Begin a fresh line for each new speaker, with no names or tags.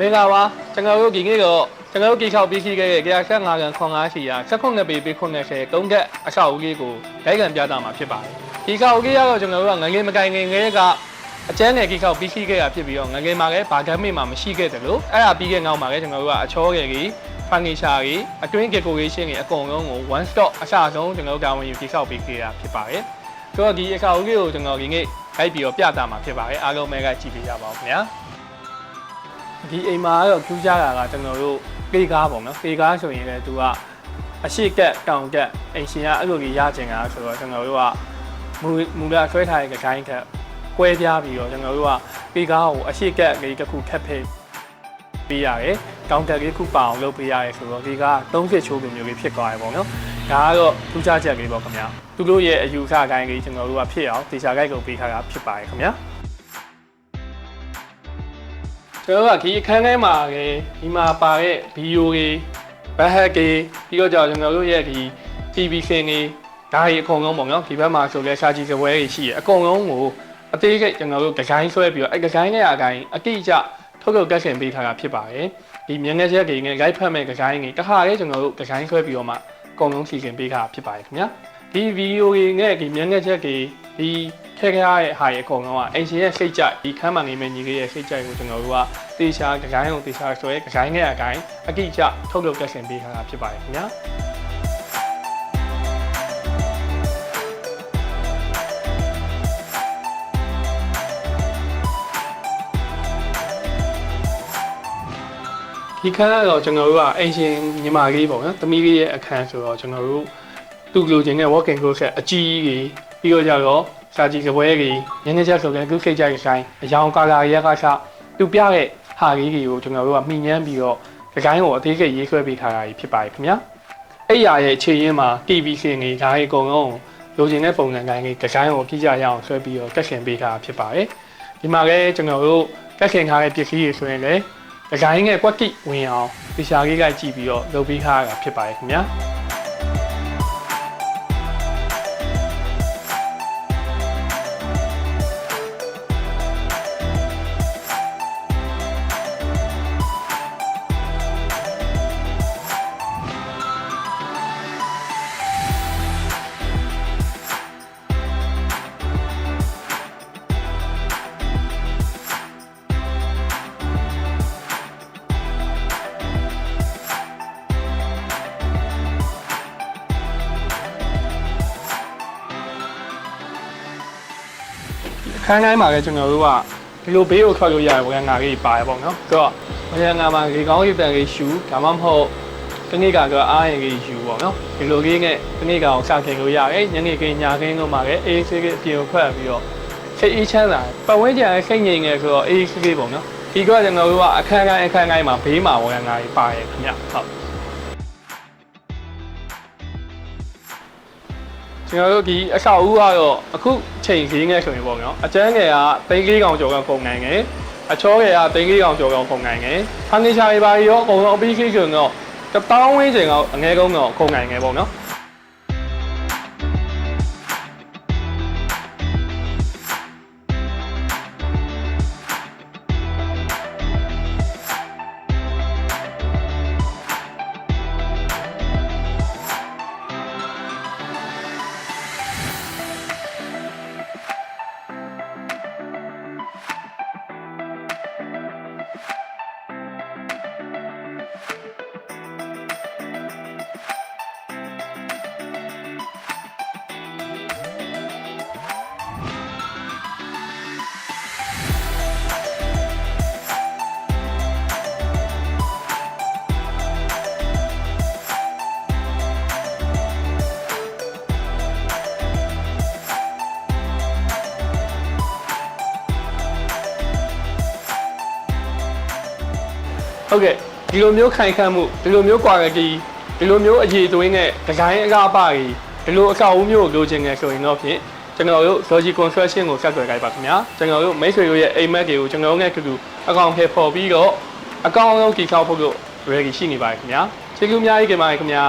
မင်္ဂလာပါကျွန်တော်တို့ဒီနေ့တော့ကျွန်တော်တို့ကိစ္စပြီးရှိခဲ့တဲ့175ကန်ခွန်ကားစီရာ16ပေပေး90 3ကက်အဆောက်အဦလေးကိုဂိုက်ကန်ပြသမှာဖြစ်ပါတယ်ဒီကောက်ကြီးကတော့ကျွန်တော်တို့ကငငယ်မကိုင်ငယ်ငယ်ကအကျန်းငယ်ကိစ္စပြီးရှိခဲ့တာဖြစ်ပြီးတော့ငငယ်မှာလည်းဘာဓာတ်မိမှာမရှိခဲ့တယ်လို့အဲ့ဒါပြီးခဲ့နောက်မှာလည်းကျွန်တော်တို့ကအချောငယ်ကြီးဖန်နီရှာကြီးအတွင်း decoration တွေအကုန်လုံးကို one stop အစားဆုံးကျွန်တော်တို့တာဝန်ယူကိစ္စပြီးခဲ့တာဖြစ်ပါတယ်ဆိုတော့ဒီအဆောက်အဦလေးကိုကျွန်တော်ဒီနေ့ဂိုက်ပြီးတော့ပြသမှာဖြစ်ပါတယ်အားလုံးပဲကကြည့်ပေးကြပါဦးခင်ဗျာဒီအိမ်မှာတော့ထူးခြားတာကကျွန်တော်တို့ပေကားပေါ့နော်ပေကားဆိုရင်လည်းသူကအရှိကက်တောင်ကက်အိမ်ရှင်ကအဲ့လိုကြီးရချင်တာဆိုတော့ကျွန်တော်တို့ကမူလဆွဲထားတဲ့ခိုင်းခက်ကွဲပြားပြီးတော့ကျွန်တော်တို့ကပေကားကိုအရှိကက်လေးတစ်ခုခက်ဖိပေးရတယ်တောင်ကက်လေးခုပအောင်လုပ်ပေးရတယ်ဆိုတော့ဒီက30ချိုးမျိုးလေးဖြစ်သွားတယ်ပေါ့နော်ဒါကတော့ထူးခြားချက်လေးပေါ့ခင်ဗျာသူတို့ရဲ့အယူဆခိုင်းလေးကျွန်တော်တို့ကဖြစ်အောင်တေချာဂိုက်ကိုပေးထားတာဖြစ်ပါတယ်ခင်ဗျာကျွန်တော်ကဒီအခန်းထဲမှာလည်းဒီမှာပါတဲ့ဗီဒီယိုတွေဘက်ဟက်တွေပြီးတော့ကျွန်တော်တို့ရဲ့ဒီ TV ဆင်တွေဒါတွေအကုန်လုံးပေါ့နော်ဒီဘက်မှာဆိုလဲစာကြည့်ကြပွဲတွေရှိရအကုန်လုံးကိုအသေးစိတ်ကျွန်တော်တို့ဒီဇိုင်းဆွဲပြီးတော့အဲ့ဒီဇိုင်းနဲ့အကိုင်းအတိအကျထုတ်လုပ်တက်ဆင်ပေးထားတာဖြစ်ပါတယ်ဒီမျက်နှာချက်တွေနဲ့ guide ဖတ်မဲ့ဒီဇိုင်းတွေတစ်ခါလေးကျွန်တော်တို့ဒီဇိုင်းဆွဲပြီးတော့မှအကုန်လုံးစီစဉ်ပေးထားတာဖြစ်ပါတယ်ခင်ဗျာဒီဗီဒီယိုတွေနဲ့ဒီမျက်နှာချက်တွေဒီထည့်ထားတဲ့ဟာတွေအကုန်လုံးကအင်ရှင်ရဲ့စိတ်ကြိုက်ဒီခမ်းမနေမဲ့ညီလေးရဲ့စိတ်ကြိုက်ကိုကျွန်တော်တို့ကတေချာဒီဇိုင်းကိုတေချာဆွဲဒီဇိုင်းနဲ့အကိုင်းအတိအကျထုတ်လုပ်တက်ဆင်ပေးထားတာဖြစ်ပါတယ်ခင်ဗျာဒီခန်းကတော့ကျွန်တော်တို့ကအင်ရှင်ညီမလေးပေါ့နော်သမီးလေးရဲ့အခန်းဆိုတော့ကျွန်တော်တို့သူ့လိုချင်တဲ့ walking closet အကြီးကြီးပြီးတော့ကြတော့စာကြည့်ကြပွဲကြီးညနေချက်ဆိုလည်းသူစိတ်ကြိုက်ဆိုင်အယောင်ကာလာရက်ကစားသူပြတဲ့ဟာကြီးတွေကိုကျွန်တော်တို့ကမှီညမ်းပြီးတော့ဒီကိုင်းကိုအသေးစိတ်ရေးဆွဲပေးထားတာကြီးဖြစ်ပါတယ်ခင်ဗျာအဲ့ရရဲ့အခြေရင်းမှာ TV ဆင်ကြီးဒါတွေအကုန်လုံးလိုချင်တဲ့ပုံစံကိုင်းကြီးဒီကိုင်းကိုကြည့်ကြရအောင်ဆွဲပြီးတော့တက်ဆင်ပေးထားတာဖြစ်ပါတယ်ဒီမှာလည်းကျွန်တော်တို့တက်ဆင်ထားတဲ့ပစ္စည်းတွေဆိုရင်လည်းဒီကိုင်းရဲ့ကွက်တိဝင်အောင်ဒီရှာလေးကကြည့်ပြီးတော့လုပ်ပေးထားတာဖြစ်ပါတယ်ခင်ဗျာခန်းတိုင်းမှာလည်းကျွန်တော်တို့ကဒီလိုဘေးကိုထွက်လို့ရတယ်ဝန်ငါကြီးပါတယ်ပေါ့နော်ဆိုတော့ဝန်ငါမှာရေကောင်းရေတန်ကြီးရှူဒါမှမဟုတ်တနေ့ကတော့အားရင်ကြီးယူပေါ့နော်ဒီလိုကြီးနဲ့တနေ့ကောင်စခင်လို့ရတယ်ညနေခင်းညခင်းတို့မှာလည်းအေးဆေးကြီးအပြင်ကိုဖက်ပြီးတော့စိတ်အေးချမ်းသာပတ်ဝန်းကျင်ရဲ့စိတ်ငြိမ်နေဆိုတော့အေးဆေးကြီးပေါ့နော်ဒီကကျွန်တော်တို့ကအခန်းတိုင်းမှာဘေးမှာဝန်ငါကြီးပါတယ်ခင်ဗျဟုတ်ကျွန်တော်တို့ဒီအဆောက်အဦကတော့အခုချိန်ဈေးငယ်ဆိုရင်ပေါ့နော်အကျန်းငယ်က3-4កောင်ကျော်ကကုန်နိုင်ငယ်အချောငယ်က3-4កောင်ကျော်ကကုန်နိုင်ငယ်ဖန်နီရှာတွေပါရောအကုန်လုံးအပြီးခိဆိုတော့1000ဝန်းကျင်ကအငယ်ကုန်းတော့ကုန်နိုင်ငယ်ပေါ့နော်ဟုတ်ကဲ့ဒီလိုမျိုးခိုင်ခန့်မှုဒီလိုမျိုး quality ဒီလိုမျိုးအရေးသွင်းတဲ့ဒီဇိုင်းအကားပါကြီးဒီလိုအဆောက်အဦမျိုးလိုချင်နေဆိုရင်တော့ဖြင့်ကျွန်တော်တို့ Logic Construction ကိုဆက်သွယ်ကြပါခင်ဗျာကျွန်တော်တို့မိတ်ဆွေတို့ရဲ့အိမ်မက်တွေကိုကျွန်တော်တို့နဲ့တူတူအကောင့်ထဲပေါ်ပြီးတော့အကောင့်လုံးကြီးချောက်ဖို့လို့ ready ရှိနေပါတယ်ခင်ဗျာကျေးဇူးအများကြီးတင်ပါတယ်ခင်ဗျာ